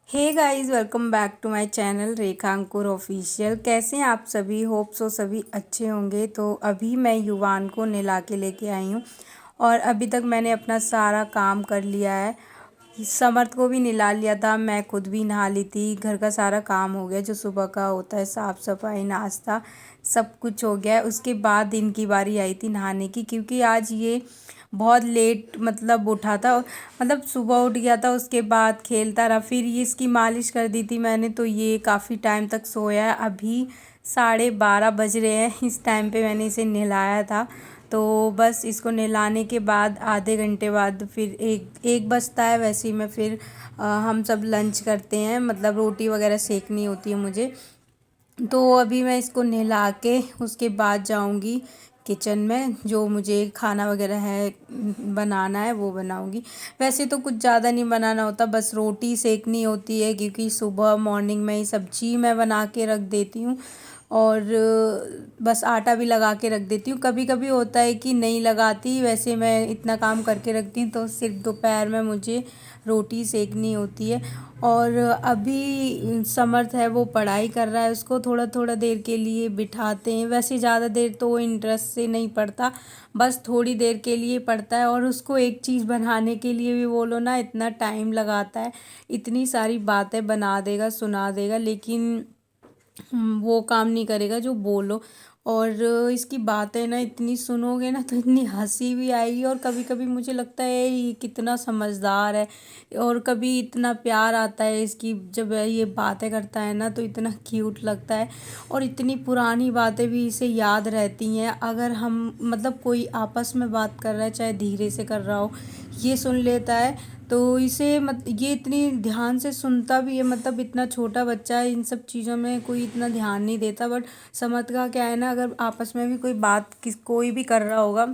Hey guys, welcome back to my channel Rekha Ankur official. कैसे हैं आप सभी? होप सो सभी अच्छे होंगे। तो अभी मैं युवान को नहला के लेके आई हूँ और अभी तक मैंने अपना सारा काम कर लिया है। समर्थ को भी नहला लिया था, मैं खुद भी नहा ली थी। घर का सारा काम हो गया जो सुबह का होता है, साफ़ सफाई, नाश्ता, सब कुछ हो गया है। उसके बाद इनकी बारी आई थी नहाने की, क्योंकि आज ये बहुत लेट मतलब उठा था। मतलब सुबह उठ गया था, उसके बाद खेलता रहा, फिर ये इसकी मालिश कर दी थी मैंने, तो ये काफ़ी टाइम तक सोया है। अभी 12:30 बज रहे हैं, इस टाइम पे मैंने इसे नहलाया था। तो बस इसको नहलाने के बाद आधे घंटे बाद फिर एक एक बजता है। वैसे ही मैं फिर हम सब लंच करते हैं, मतलब रोटी वगैरह सेकनी होती है मुझे। तो अभी मैं इसको नहला के उसके बाद जाऊंगी किचन में, जो मुझे खाना वगैरह है बनाना है वो बनाऊंगी। वैसे तो कुछ ज़्यादा नहीं बनाना होता, बस रोटी सेकनी होती है, क्योंकि सुबह मॉर्निंग में ही सब्जी मैं बना के रख देती हूँ और बस आटा भी लगा के रख देती हूँ। कभी कभी होता है कि नहीं लगाती, वैसे मैं इतना काम करके रखती हूँ, तो सिर्फ दोपहर में मुझे रोटी सेकनी होती है। और अभी समर्थ है, वो पढ़ाई कर रहा है, उसको थोड़ा थोड़ा देर के लिए बिठाते हैं। वैसे ज़्यादा देर तो वो इंटरेस्ट से नहीं पढ़ता, बस थोड़ी देर के लिए पढ़ता है। और उसको एक चीज़ बनाने के लिए भी बोलो ना, इतना टाइम लगाता है, इतनी सारी बातें बना देगा, सुना देगा, लेकिन वो काम नहीं करेगा जो बोलो। और इसकी बातें ना इतनी सुनोगे ना तो इतनी हंसी भी आएगी, और कभी कभी मुझे लगता है ये कितना समझदार है, और कभी इतना प्यार आता है इसकी जब ये बातें करता है ना, तो इतना क्यूट लगता है। और इतनी पुरानी बातें भी इसे याद रहती हैं। अगर हम मतलब कोई आपस में बात कर रहा है, चाहे धीरे से कर रहा हो, ये सुन लेता है। तो इसे ये इतनी ध्यान से सुनता भी है, मतलब इतना छोटा बच्चा है, इन सब चीज़ों में कोई इतना ध्यान नहीं देता। बट समझ का क्या है ना, अगर आपस में भी कोई बात कोई भी कर रहा होगा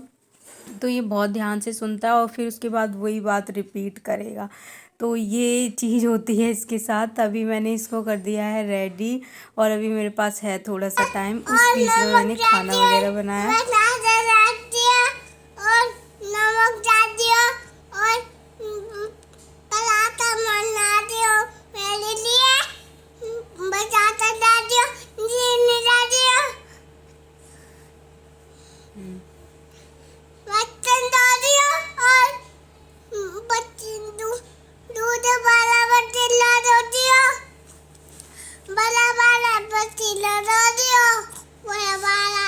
तो ये बहुत ध्यान से सुनता है और फिर उसके बाद वही बात रिपीट करेगा। तो ये चीज़ होती है इसके साथ। अभी मैंने इसको कर दिया है रेडी, और अभी मेरे पास है थोड़ा सा टाइम, उस बीच में मैंने खाना वगैरह बनाया। और नमक डाल दियो और पराठा बना दियो मेरे लिए, बटाटा डाल दियो, चीनी डाल दियो, मक्खन डाल दियो, और दूध वाला पतीला दो दियो, बड़ा वाला पतीला दो दियो, बड़ा वाला।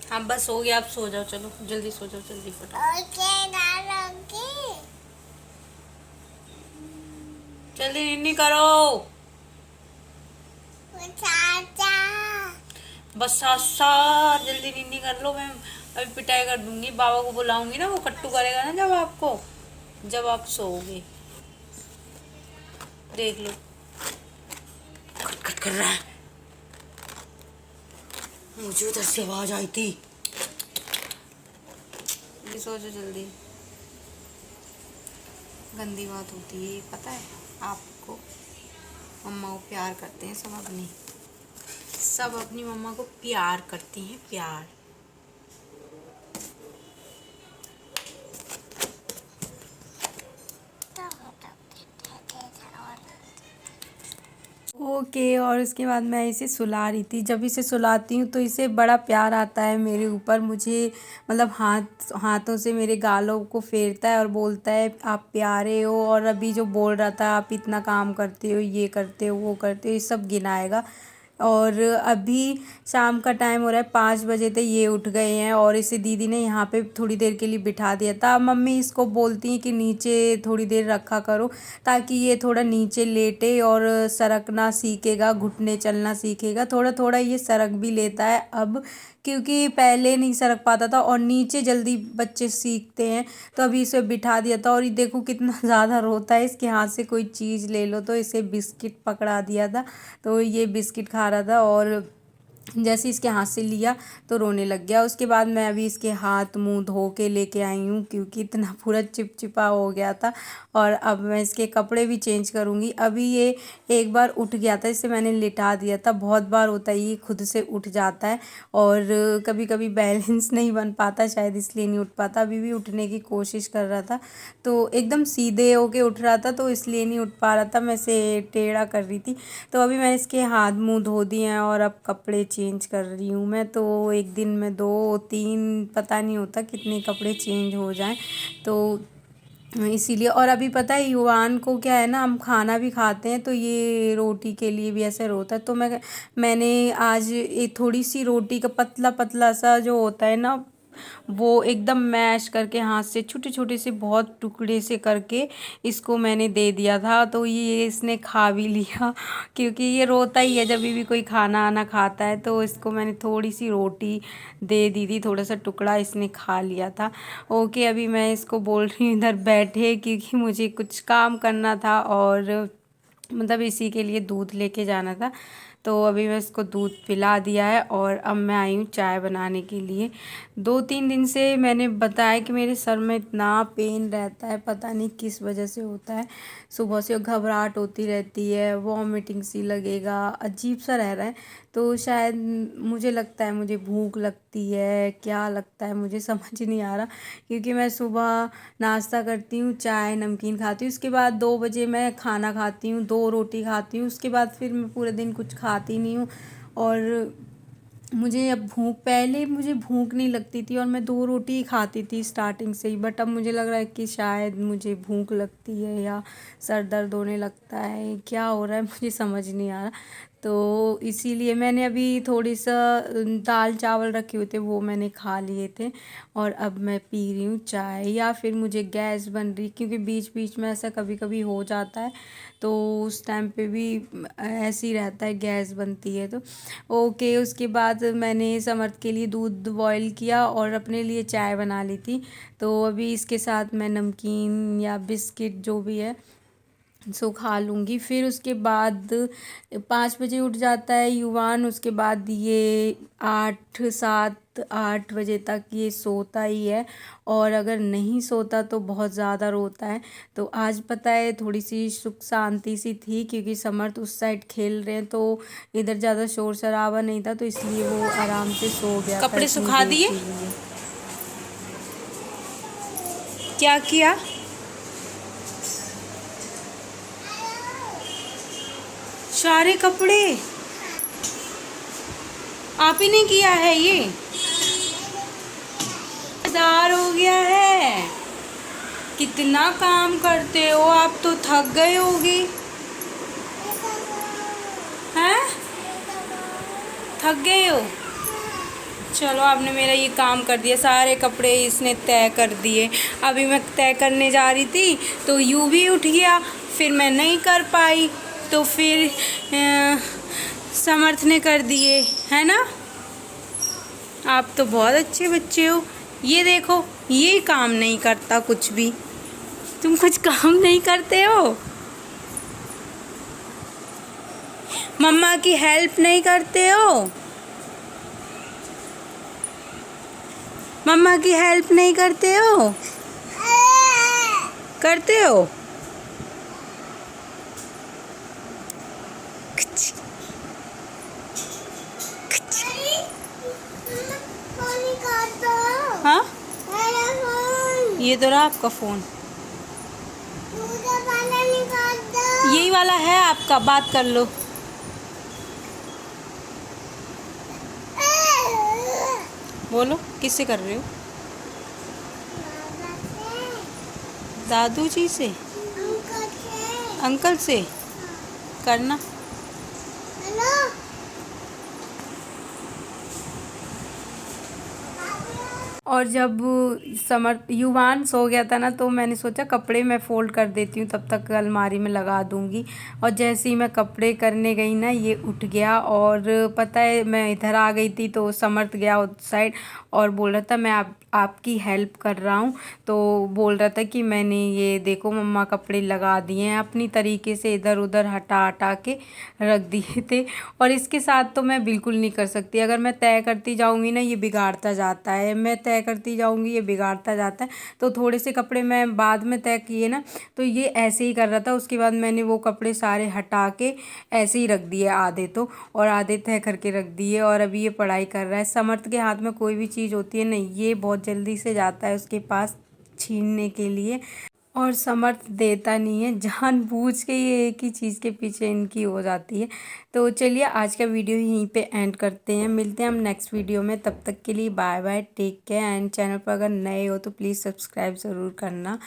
हाँ बस हो गया, आप सो जाओ, चलो जल्दी सो जाओ, जल्दी फटाफट। जल्दी निन्नी करो। बस साथ जल्दी निन्नी कर लो, मैं अभी पिटाई कर दूंगी, बाबा को बुलाऊंगी ना, वो कट्टू करेगा ना जब आप सोओगे। देख लो खट खट कर रहा है, मुझे उधर से आवाज आई थी। सो जाओ जल्दी। गंदी बात होती है, पता है आपको? मम्मा को प्यार करते हैं सब अपनी मम्मा को प्यार करती हैं, प्यार। ओके, और उसके बाद मैं इसे सुला रही थी। जब इसे सुलाती हूँ तो इसे बड़ा प्यार आता है मेरे ऊपर, मुझे मतलब हाथों से मेरे गालों को फेरता है और बोलता है आप प्यारे हो। और अभी जो बोल रहा था आप इतना काम करते हो, ये करते हो, वो करते हो, ये सब गिनाएगा। और अभी शाम का टाइम हो रहा है, 5 बजे तक ये उठ गए हैं, और इसे दीदी ने यहाँ पे थोड़ी देर के लिए बिठा दिया था। मम्मी इसको बोलती हैं कि नीचे थोड़ी देर रखा करो, ताकि ये थोड़ा नीचे लेटे और सरकना सीखेगा, घुटने चलना सीखेगा। थोड़ा थोड़ा ये सरक भी लेता है अब, क्योंकि पहले नहीं सरक पाता था, और नीचे जल्दी बच्चे सीखते हैं। तो अभी इसे बिठा दिया था, और ये देखो कितना ज़्यादा रोता है, इसके हाथ से कोई चीज़ ले लो। तो इसे बिस्किट पकड़ा दिया था, तो ये बिस्किट खा रहा था। और जैसे इसके हाथ से लिया तो रोने लग गया। उसके बाद मैं अभी इसके हाथ मुंह धो के लेके आई हूँ, क्योंकि इतना पूरा चिपचिपा हो गया था। और अब मैं इसके कपड़े भी चेंज करूँगी। अभी ये एक बार उठ गया था, इसे मैंने लिटा दिया था। बहुत बार होता है ये खुद से उठ जाता है, और कभी कभी बैलेंस नहीं बन पाता, शायद इसलिए नहीं उठ पाता। अभी भी उठने की कोशिश कर रहा था, तो एकदम सीधे होके उठ रहा था, तो इसलिए नहीं उठ पा रहा था, मैं इसे टेढ़ा कर रही थी। तो अभी मैंने इसके हाथ मुंह धो दिए हैं और अब कपड़े चेंज कर रही हूँ मैं। तो एक दिन में 2-3 पता नहीं होता कितने कपड़े चेंज हो जाएं, तो इसीलिए। और अभी पता है युवान को क्या है ना, हम खाना भी खाते हैं तो ये रोटी के लिए भी ऐसे रोता है। तो मैंने आज एक थोड़ी सी रोटी का पतला पतला सा जो होता है ना, वो एकदम मैश करके हाथ से छोटे छोटे से बहुत टुकड़े से करके इसको मैंने दे दिया था। तो ये इसने खा भी लिया क्योंकि ये रोता ही है जब भी कोई खाना आना खाता है। तो इसको मैंने थोड़ी सी रोटी दे दी थी, थोड़ा सा टुकड़ा इसने खा लिया था। ओके, अभी मैं इसको बोल रही हूँ इधर बैठे, क्योंकि मुझे कुछ काम करना था और मतलब इसी के लिए दूध लेके जाना था। तो अभी मैं इसको दूध पिला दिया है और अब मैं आई हूँ चाय बनाने के लिए। 2-3 दिन से मैंने बताया कि मेरे सर में इतना पेन रहता है, पता नहीं किस वजह से होता है। सुबह से घबराहट होती रहती है, वॉमिटिंग सी लगेगा, अजीब सा रह रहा है। तो शायद मुझे लगता है मुझे भूख लगती है, क्या लगता है मुझे समझ नहीं आ रहा। क्योंकि मैं सुबह नाश्ता करती हूँ, चाय नमकीन खाती हूँ, उसके बाद 2 बजे मैं खाना खाती हूँ, 2 रोटी खाती हूँ, उसके बाद फिर मैं पूरे दिन कुछ खाती नहीं हूँ। और मुझे अब पहले मुझे भूख नहीं लगती थी और मैं 2 रोटी ही खाती थी स्टार्टिंग से ही। बट अब मुझे लग रहा है कि शायद मुझे भूख लगती है या सर दर्द होने लगता है, क्या हो रहा है मुझे समझ नहीं आ रहा। तो इसीलिए मैंने अभी थोड़ी सा दाल चावल रखे हुए थे, वो मैंने खा लिए थे। और अब मैं पी रही हूँ चाय, या फिर मुझे गैस बन रही, क्योंकि बीच बीच में ऐसा कभी कभी हो जाता है, तो उस टाइम पे भी ऐसे ही रहता है, गैस बनती है। तो ओके, उसके बाद मैंने समर्थ के लिए दूध बॉईल किया और अपने लिए चाय बना ली थी। तो अभी इसके साथ मैं नमकीन या बिस्किट जो भी है सो खा लूँगी। फिर उसके बाद 5 बजे उठ जाता है युवान। उसके बाद ये 8-7-8 बजे तक ये सोता ही है, और अगर नहीं सोता तो बहुत ज़्यादा रोता है। तो आज पता है थोड़ी सी सुख शांति सी थी, क्योंकि समर्थ उस साइड खेल रहे हैं, तो इधर ज़्यादा शोर शराबा नहीं था, तो इसलिए वो आराम से सो गया था कपड़े इतनी सुखा देर दिए? के लिए। क्या किया? सारे कपड़े आप ही ने किया है? ये दार हो गया है। कितना काम करते हो आप, तो थक गए होगे हैं? थक गए हो? चलो, आपने मेरा ये काम कर दिया, सारे कपड़े इसने तय कर दिए। अभी मैं तय करने जा रही थी तो यूं भी उठ गया, फिर मैं नहीं कर पाई, तो फिर समर्थ ने कर दिए, है ना? आप तो बहुत अच्छे बच्चे हो। ये देखो, ये काम नहीं करता कुछ भी। तुम कुछ काम नहीं करते हो, मम्मा की हेल्प नहीं करते हो, मम्मा की हेल्प नहीं करते हो, करते हो? हाँ, ये तो रहा आपका फ़ोन, यही वाला है आपका, बात कर लो। बोलो, किससे कर रहे हो? दादू जी से? अंकल से करना। और जब समर्थ युवान सो गया था ना, तो मैंने सोचा कपड़े मैं फ़ोल्ड कर देती हूँ, तब तक अलमारी में लगा दूँगी। और जैसे ही मैं कपड़े करने गई ना, ये उठ गया। और पता है मैं इधर आ गई थी तो समर्थ गया उस साइड और बोल रहा था मैं आपकी हेल्प कर रहा हूँ। तो बोल रहा था कि मैंने ये देखो मम्मा कपड़े लगा दिए हैं, अपनी तरीके से इधर उधर हटा हटा के रख दिए थे। और इसके साथ तो मैं बिल्कुल नहीं कर सकती, अगर मैं तय करती जाऊँगी ना ये बिगाड़ता जाता है, मैं तय करती जाऊँगी ये बिगाड़ता जाता है। तो थोड़े से कपड़े मैं बाद में तय किए ना, तो ये ऐसे ही कर रहा था। उसके बाद मैंने वो कपड़े सारे हटा के ऐसे ही रख दिए आधे तो, और आधे तय करके रख दिए। और अभी ये पढ़ाई कर रहा है। समर्थ के हाथ में कोई भी चीज़ होती है नहीं, ये बहुत जल्दी से जाता है उसके पास छीनने के लिए, और समर्थ देता नहीं है, जानबूझ के ये एक ही चीज़ के पीछे इनकी हो जाती है। तो चलिए आज का वीडियो यहीं पे एंड करते हैं, मिलते हैं हम नेक्स्ट वीडियो में। तब तक के लिए bye bye, take care. And channel पर अगर नए हो तो प्लीज़ सब्सक्राइब ज़रूर करना।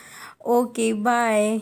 Okay bye.